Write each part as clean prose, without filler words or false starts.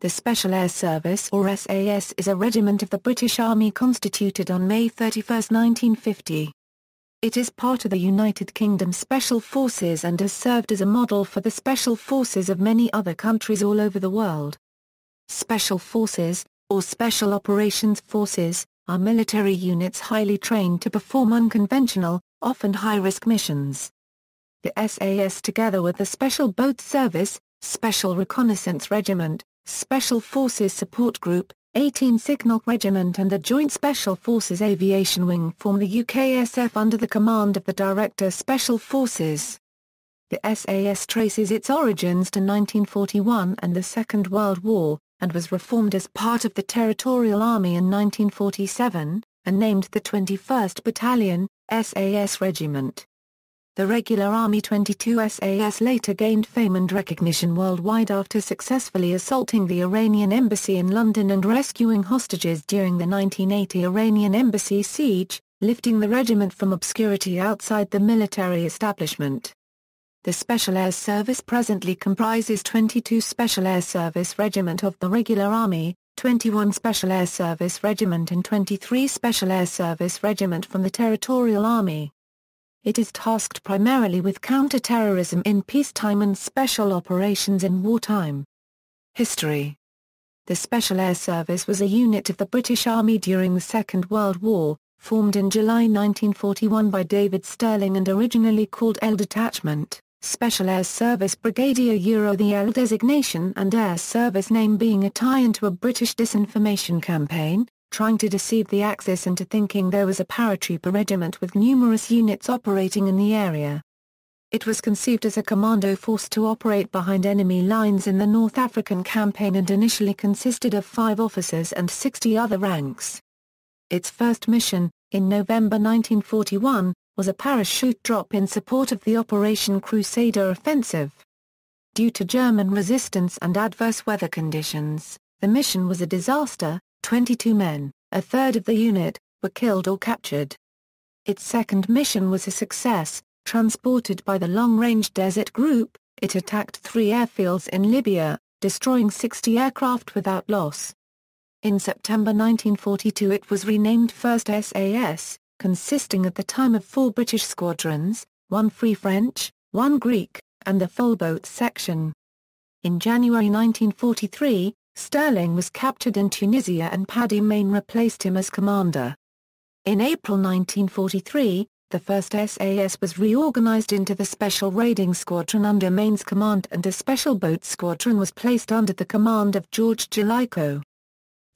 The Special Air Service or SAS is a regiment of the British Army constituted on May 31, 1950. It is part of the United Kingdom Special Forces and has served as a model for the special forces of many other countries all over the world. Special Forces, or Special Operations Forces, are military units highly trained to perform unconventional, often high-risk missions. The SAS, together with the Special Boat Service, Special Reconnaissance Regiment, Special Forces Support Group, 18 Signal Regiment and the Joint Special Forces Aviation Wing form the UKSF under the command of the Director Special Forces. The SAS traces its origins to 1941 and the Second World War, and was reformed as part of the Territorial Army in 1947, and named the 21st Battalion, SAS Regiment. The regular Army 22 SAS later gained fame and recognition worldwide after successfully assaulting the Iranian embassy in London and rescuing hostages during the 1980 Iranian embassy siege, lifting the regiment from obscurity outside the military establishment. The Special Air Service presently comprises 22 Special Air Service Regiment of the regular Army, 21 Special Air Service Regiment and 23 Special Air Service Regiment from the Territorial Army. It is tasked primarily with counterterrorism in peacetime and special operations in wartime. History. The Special Air Service was a unit of the British Army during the Second World War, formed in July 1941 by David Stirling and originally called L Detachment, Special Air Service Brigadier the L designation and Air Service name being a tie-in to a British disinformation campaign, trying to deceive the Axis into thinking there was a paratrooper regiment with numerous units operating in the area. It was conceived as a commando force to operate behind enemy lines in the North African campaign and initially consisted of 5 officers and 60 other ranks. Its first mission, in November 1941, was a parachute drop in support of the Operation Crusader offensive. Due to German resistance and adverse weather conditions, the mission was a disaster. 22 men, a third of the unit, were killed or captured. Its second mission was a success. Transported by the Long-Range Desert Group, it attacked 3 airfields in Libya, destroying 60 aircraft without loss. In September 1942 it was renamed 1st SAS, consisting at the time of 4 British squadrons, 1 Free French, 1 Greek, and the Full-Boat Section. In January 1943, Stirling was captured in Tunisia and Paddy Mayne replaced him as commander. In April 1943, the 1st SAS was reorganized into the Special Raiding Squadron under Mayne's command and a Special Boat Squadron was placed under the command of George Jellicoe.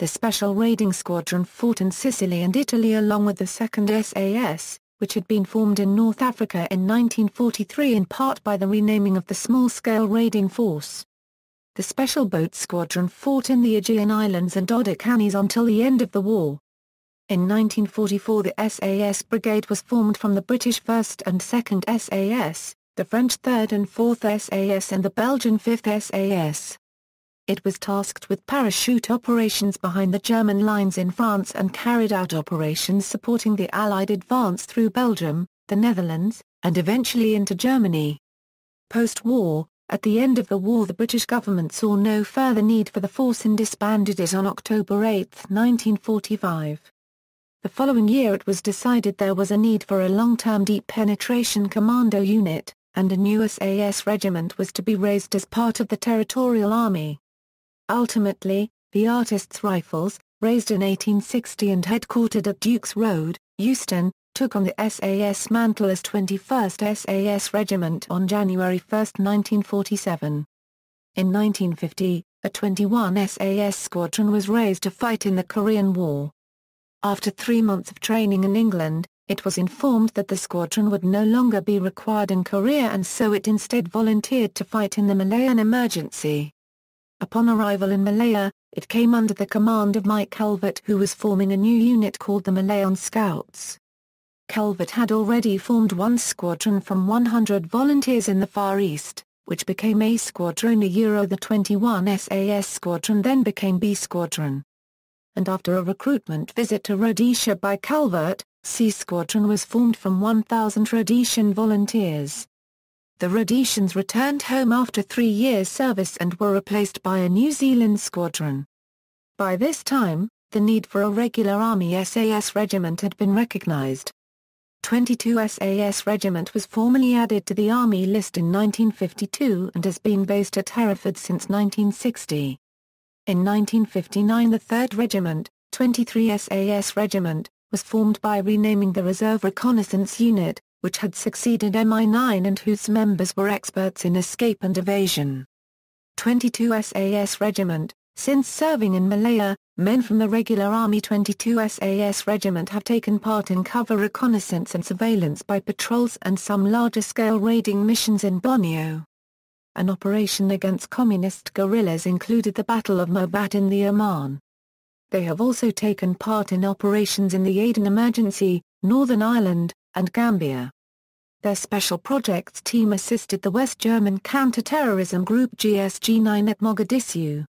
The Special Raiding Squadron fought in Sicily and Italy along with the 2nd SAS, which had been formed in North Africa in 1943 in part by the renaming of the small-scale raiding force. The Special Boat Squadron fought in the Aegean Islands and Dodecanese until the end of the war. In 1944 the SAS Brigade was formed from the British 1st and 2nd SAS, the French 3rd and 4th SAS and the Belgian 5th SAS. It was tasked with parachute operations behind the German lines in France and carried out operations supporting the Allied advance through Belgium, the Netherlands, and eventually into Germany. Post-war, at the end of the war the British government saw no further need for the force and disbanded it on October 8, 1945. The following year it was decided there was a need for a long-term deep penetration commando unit, and a new SAS regiment was to be raised as part of the Territorial Army. Ultimately, the Artists' Rifles, raised in 1860 and headquartered at Dukes Road, Euston, took on the SAS mantle as 21st SAS Regiment on January 1, 1947. In 1950, a 21 SAS squadron was raised to fight in the Korean War. After 3 months of training in England, it was informed that the squadron would no longer be required in Korea and so it instead volunteered to fight in the Malayan emergency. Upon arrival in Malaya, it came under the command of Mike Calvert who was forming a new unit called the Malayan Scouts. Calvert had already formed one squadron from 100 volunteers in the Far East, which became A Squadron. The 21 SAS Squadron then became B Squadron. And after a recruitment visit to Rhodesia by Calvert, C Squadron was formed from 1,000 Rhodesian volunteers. the Rhodesians returned home after 3 years' service and were replaced by a New Zealand squadron. By this time, the need for a regular Army SAS regiment had been recognised. 22 SAS Regiment was formally added to the Army list in 1952 and has been based at Hereford since 1960. In 1959 the 3rd Regiment, 23 SAS Regiment, was formed by renaming the Reserve Reconnaissance Unit, which had succeeded MI9 and whose members were experts in escape and evasion. 22 SAS Regiment, since serving in Malaya, men from the regular Army 22 SAS Regiment have taken part in cover reconnaissance and surveillance by patrols and some larger-scale raiding missions in Borneo. An operation against communist guerrillas included the Battle of Mobat in the Oman. They have also taken part in operations in the Aden Emergency, Northern Ireland, and Gambia. Their Special Projects Team assisted the West German Counterterrorism Group GSG-9 at Mogadishu.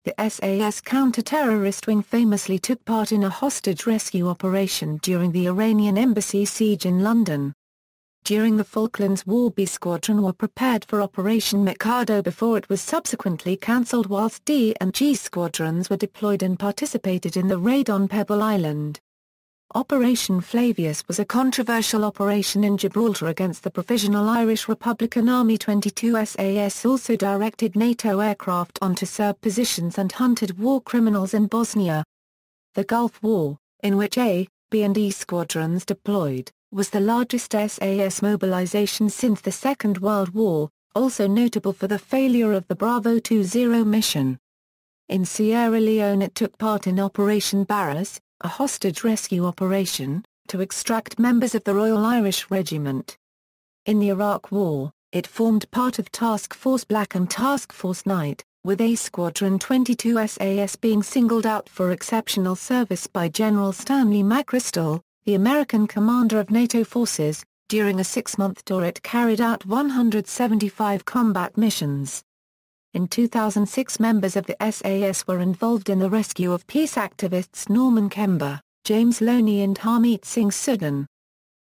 The SAS counter-terrorist wing famously took part in a hostage rescue operation during the Iranian embassy siege in London. During the Falklands War, B Squadron were prepared for Operation Mikado before it was subsequently cancelled, whilst D and G Squadrons were deployed and participated in the raid on Pebble Island. Operation Flavius was a controversial operation in Gibraltar against the Provisional Irish Republican Army. 22 SAS also directed NATO aircraft onto Serb positions and hunted war criminals in Bosnia. The Gulf War, in which A, B and E squadrons deployed, was the largest SAS mobilization since the Second World War, also notable for the failure of the Bravo 20 mission. In Sierra Leone it took part in Operation Barras, a hostage rescue operation, to extract members of the Royal Irish Regiment. In the Iraq War, it formed part of Task Force Black and Task Force Night, with A Squadron 22 SAS being singled out for exceptional service by General Stanley McChrystal, the American commander of NATO forces. During a 6-month tour it carried out 175 combat missions. In 2006 members of the SAS were involved in the rescue of peace activists Norman Kember, James Loney and Harmeet Singh Sudan.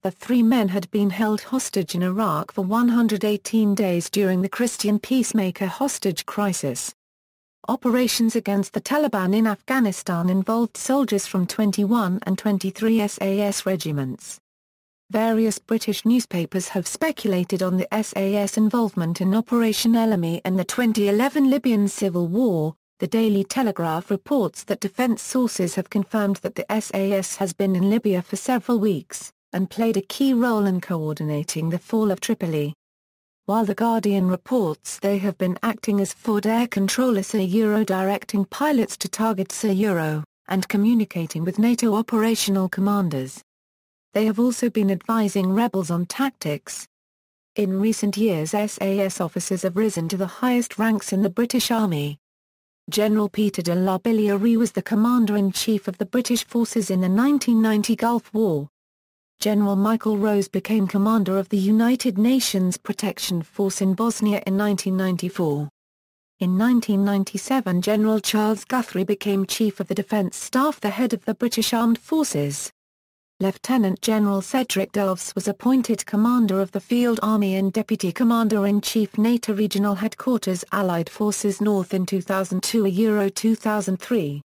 The 3 men had been held hostage in Iraq for 118 days during the Christian peacemaker hostage crisis. Operations against the Taliban in Afghanistan involved soldiers from 21 and 23 SAS regiments. Various British newspapers have speculated on the SAS involvement in Operation Elemi and the 2011 Libyan civil war. The Daily Telegraph reports that defence sources have confirmed that the SAS has been in Libya for several weeks, and played a key role in coordinating the fall of Tripoli. While The Guardian reports they have been acting as Forward Air Controller directing pilots to target Euro, and communicating with NATO operational commanders. They have also been advising rebels on tactics. In recent years SAS officers have risen to the highest ranks in the British Army. General Peter de la Billiere was the Commander-in-Chief of the British forces in the 1990 Gulf War. General Michael Rose became Commander of the United Nations Protection Force in Bosnia in 1994. In 1997 General Charles Guthrie became Chief of the Defence Staff, the head of the British Armed Forces. Lieutenant General Cedric Doves was appointed Commander of the Field Army and Deputy Commander-in-Chief NATO Regional Headquarters Allied Forces North in 2002–2003.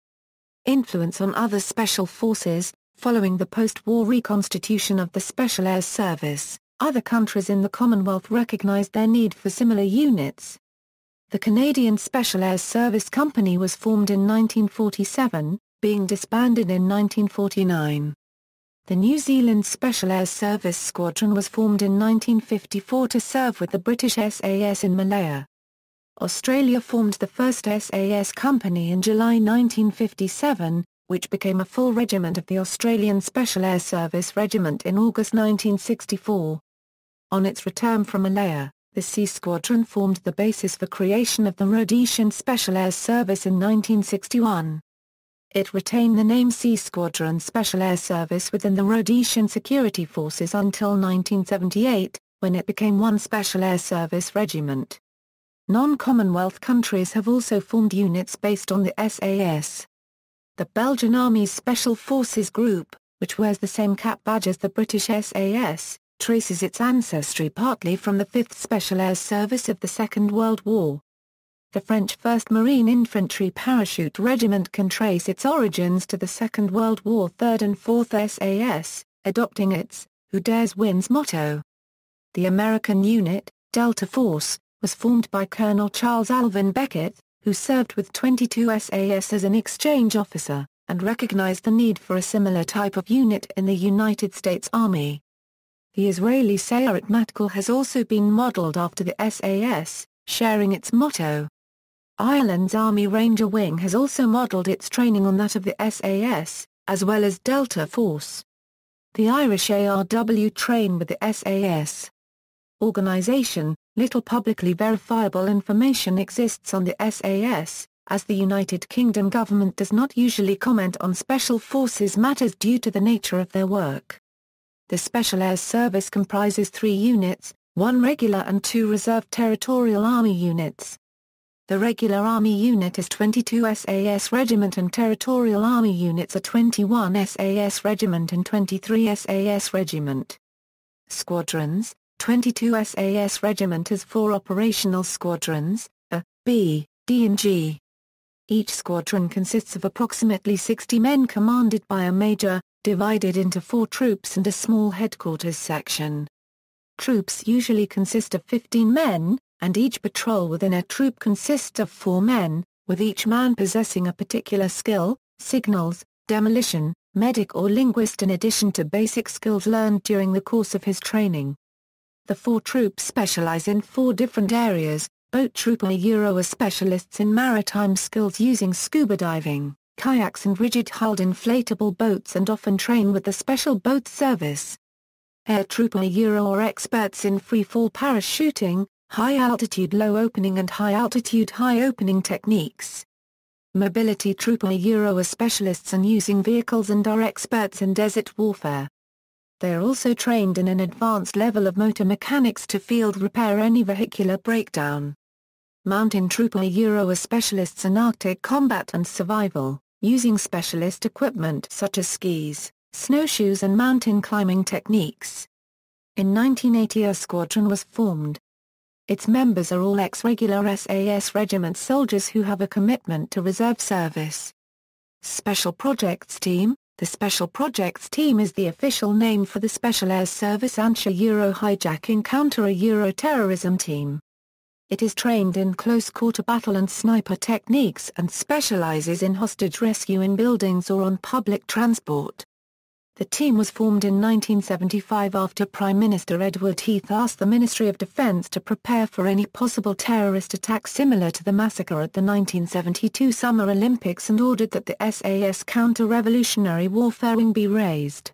Influence on other special forces. Following the post-war reconstitution of the Special Air Service, other countries in the Commonwealth recognised their need for similar units. The Canadian Special Air Service Company was formed in 1947, being disbanded in 1949. The New Zealand Special Air Service Squadron was formed in 1954 to serve with the British SAS in Malaya. Australia formed the first SAS company in July 1957, which became a full regiment of the Australian Special Air Service Regiment in August 1964. On its return from Malaya, the C Squadron formed the basis for creation of the Rhodesian Special Air Service in 1961. It retained the name C Squadron Special Air Service within the Rhodesian Security Forces until 1978, when it became one Special Air Service Regiment. Non-Commonwealth countries have also formed units based on the SAS. The Belgian Army's Special Forces Group, which wears the same cap badge as the British SAS, traces its ancestry partly from the 5th Special Air Service of the Second World War. The French 1st Marine Infantry Parachute Regiment can trace its origins to the Second World War 3rd and 4th SAS, adopting its "Who Dares Wins" motto. The American unit, Delta Force, was formed by Colonel Charles Alvin Beckett, who served with 22 SAS as an exchange officer, and recognized the need for a similar type of unit in the United States Army. The Israeli Sayeret Matkal has also been modeled after the SAS, sharing its motto. Ireland's Army Ranger Wing has also modeled its training on that of the SAS, as well as Delta Force. The Irish ARW train with the SAS. Organization: little publicly verifiable information exists on the SAS, as the United Kingdom government does not usually comment on Special Forces matters due to the nature of their work. The Special Air Service comprises 3 units, 1 regular and 2 reserve Territorial Army units. The regular Army unit is 22 SAS Regiment and Territorial Army units are 21 SAS Regiment and 23 SAS Regiment. Squadrons: 22 SAS Regiment has 4 operational squadrons, A, B, D and G. Each squadron consists of approximately 60 men commanded by a major, divided into 4 troops and a small headquarters section. Troops usually consist of 15 men, and each patrol within a troop consists of 4 men, with each man possessing a particular skill, signals, demolition, medic or linguist in addition to basic skills learned during the course of his training. The 4 troops specialize in 4 different areas. Boat troop are specialists in maritime skills using scuba diving, kayaks and rigid-hulled inflatable boats and often train with the Special Boat Service. Air troop are experts in free-fall parachuting, high-altitude low-opening and high-altitude high-opening techniques. Mobility troop are specialists in using vehicles and are experts in desert warfare. They are also trained in an advanced level of motor mechanics to field repair any vehicular breakdown. Mountain troop are specialists in Arctic combat and survival, using specialist equipment such as skis, snowshoes and mountain climbing techniques. In 1980 a squadron was formed. Its members are all ex-regular SAS regiment soldiers who have a commitment to reserve service. Special Projects Team: the Special Projects Team is the official name for the Special Air Service anti-hijacking counter-terrorism team. It is trained in close-quarter battle and sniper techniques and specializes in hostage rescue in buildings or on public transport. The team was formed in 1975 after Prime Minister Edward Heath asked the Ministry of Defence to prepare for any possible terrorist attack similar to the massacre at the 1972 Summer Olympics and ordered that the SAS Counter-Revolutionary Warfare Wing be raised.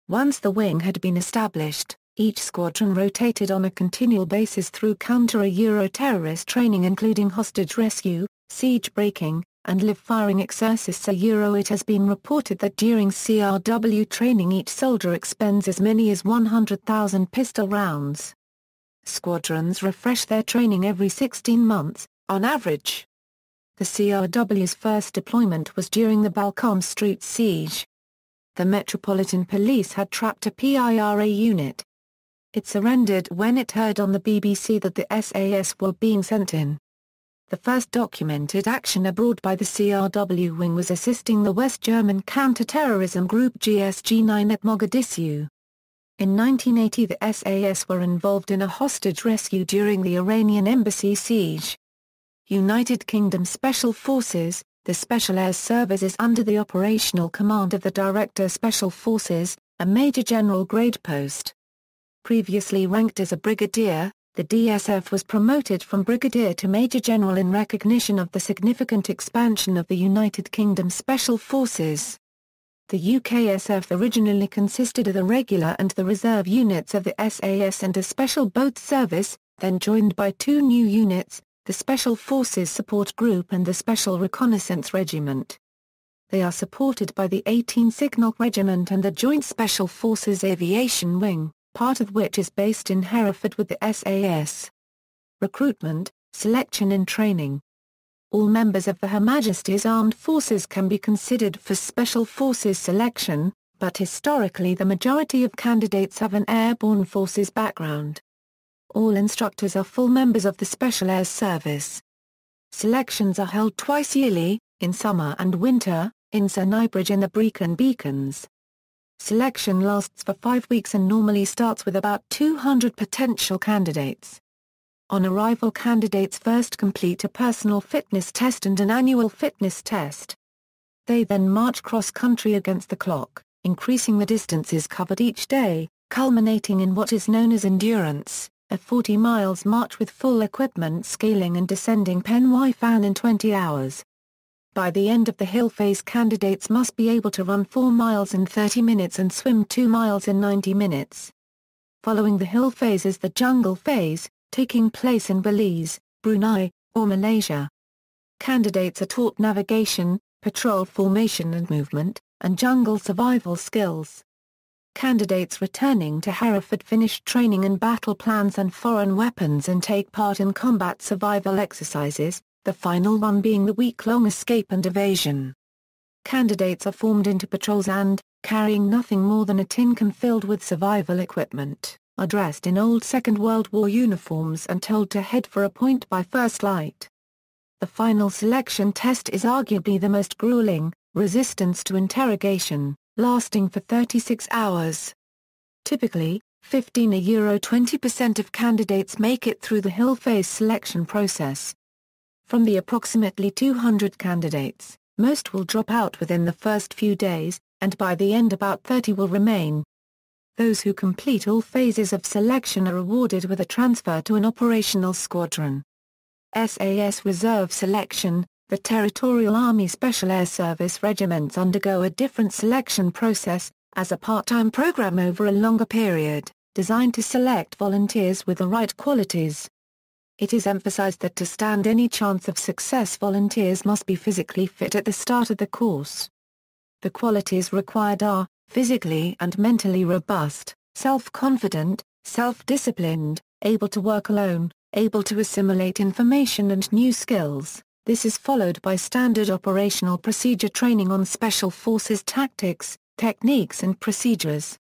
Once the wing had been established, each squadron rotated on a continual basis through counter-terrorist training including hostage rescue, siege breaking, and live-firing exercises. It has been reported that during CRW training each soldier expends as many as 100,000 pistol rounds. Squadrons refresh their training every 16 months, on average. The CRW's first deployment was during the Balcombe Street siege. The Metropolitan Police had trapped a PIRA unit. It surrendered when it heard on the BBC that the SAS were being sent in. The first documented action abroad by the CRW wing was assisting the West German counterterrorism group GSG-9 at Mogadishu. In 1980 the SAS were involved in a hostage rescue during the Iranian embassy siege. United Kingdom Special Forces: the Special Air Service is under the operational command of the Director Special Forces, a Major General grade post. Previously ranked as a brigadier, the DSF was promoted from brigadier to Major General in recognition of the significant expansion of the United Kingdom Special Forces. The UKSF originally consisted of the regular and the reserve units of the SAS and a Special Boat Service, then joined by 2 new units, the Special Forces Support Group and the Special Reconnaissance Regiment. They are supported by the 18 Signal Regiment and the Joint Special Forces Aviation Wing, part of which is based in Hereford with the SAS. Recruitment, selection and training. All members of the Her Majesty's Armed Forces can be considered for Special Forces selection, but historically the majority of candidates have an airborne forces background. All instructors are full members of the Special Air Service. Selections are held twice yearly, in summer and winter, in Sir Nybridge and the Brecon Beacons. Selection lasts for 5 weeks and normally starts with about 200 potential candidates. On arrival, candidates first complete a personal fitness test and an annual fitness test. They then march cross-country against the clock, increasing the distances covered each day, culminating in what is known as endurance, a 40 miles march with full equipment scaling and descending Pen Y Fan in 20 hours. By the end of the hill phase, candidates must be able to run 4 miles in 30 minutes and swim 2 miles in 90 minutes. Following the hill phase is the jungle phase, taking place in Belize, Brunei, or Malaysia. Candidates are taught navigation, patrol formation and movement, and jungle survival skills. Candidates returning to Hereford finish training in battle plans and foreign weapons and take part in combat survival exercises, the final one being the week-long escape and evasion. Candidates are formed into patrols and, carrying nothing more than a tin can filled with survival equipment, are dressed in old Second World War uniforms and told to head for a point by first light. The final selection test is arguably the most grueling, resistance to interrogation, lasting for 36 hours. Typically, 20% of candidates make it through the hill phase selection process. From the approximately 200 candidates, most will drop out within the first few days, and by the end about 30 will remain. Those who complete all phases of selection are awarded with a transfer to an operational squadron. SAS Reserve Selection. The Territorial Army Special Air Service regiments undergo a different selection process, as a part-time program over a longer period, designed to select volunteers with the right qualities. It is emphasized that to stand any chance of success, volunteers must be physically fit at the start of the course. The qualities required are, physically and mentally robust, self-confident, self-disciplined, able to work alone, able to assimilate information and new skills. This is followed by standard operational procedure training on special forces tactics, techniques and procedures.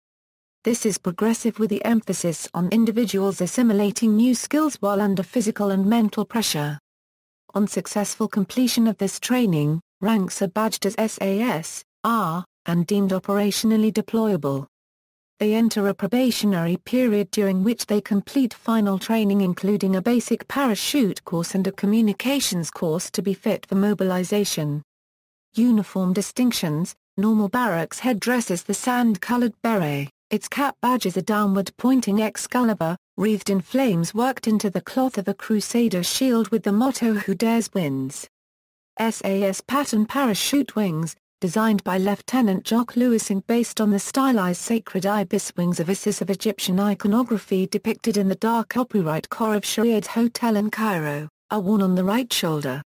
This is progressive with the emphasis on individuals assimilating new skills while under physical and mental pressure. On successful completion of this training, ranks are badged as SAS, R, and deemed operationally deployable. They enter a probationary period during which they complete final training including a basic parachute course and a communications course to be fit for mobilization. Uniform distinctions. Normal barracks headdress is the sand-colored beret, its cap badge is a downward-pointing Excalibur, wreathed in flames worked into the cloth of a crusader shield with the motto "Who dares wins." SAS pattern parachute wings, designed by Lieutenant Jock Lewis and based on the stylized sacred ibis wings of Isis of Egyptian iconography depicted in the dark copyright core of Shariad's Hotel in Cairo, are worn on the right shoulder.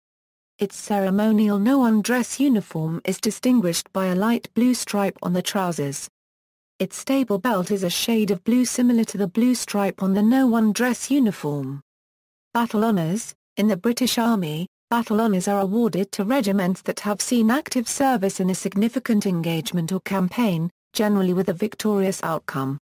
Its ceremonial no-undress uniform is distinguished by a light blue stripe on the trousers. Its stable belt is a shade of blue similar to the blue stripe on the no-undress uniform. Battle Honours. In the British Army, battle honours are awarded to regiments that have seen active service in a significant engagement or campaign, generally with a victorious outcome.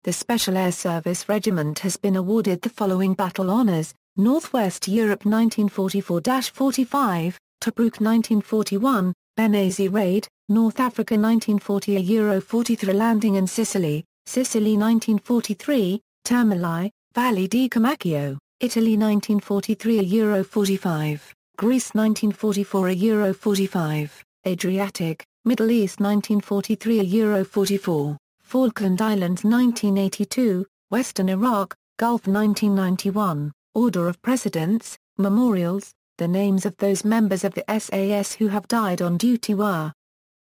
The Special Air Service Regiment has been awarded the following battle honours: Northwest Europe 1944-45, Tobruk 1941, Benghazi Raid, North Africa 1940, a Euro 43 landing in Sicily, Sicily 1943, Termoli, Valle di Comacchio, Italy 1943, a Euro 45, Greece 1944, a Euro 45, Adriatic, Middle East 1943, a Euro 44, Falkland Islands 1982, Western Iraq, Gulf 1991, Order of Precedence, Memorials. The names of those members of the SAS who have died on duty were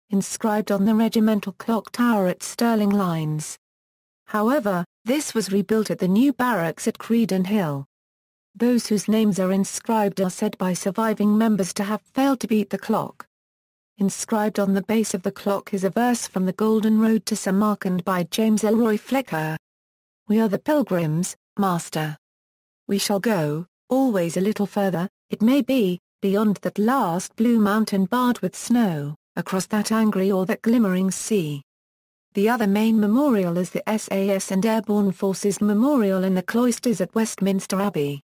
inscribed on the regimental clock tower at Stirling Lines. However, this was rebuilt at the new barracks at Creedon Hill. Those whose names are inscribed are said by surviving members to have failed to beat the clock. Inscribed on the base of the clock is a verse from The Golden Road to Samarkand by James Elroy Flecker. "We are the pilgrims, Master. We shall go, always a little further, it may be, beyond that last blue mountain barred with snow, across that angry or that glimmering sea. The other main memorial is the SAS and Airborne Forces Memorial in the cloisters at Westminster Abbey.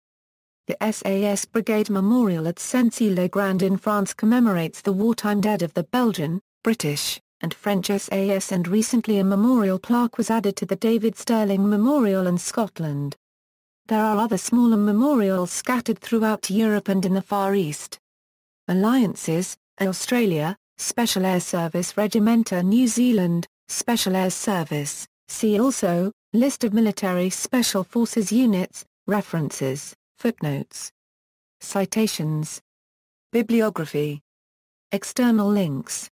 The SAS Brigade Memorial at Saint-Cyr-le-Grand in France commemorates the wartime dead of the Belgian, British, and French SAS, and recently a memorial plaque was added to the David Stirling Memorial in Scotland. There are other smaller memorials scattered throughout Europe and in the Far East. Alliances: Australia, Special Air Service Regiment New Zealand, Special Air Service. See also, List of military special forces units, references, footnotes. Citations. Bibliography. External links.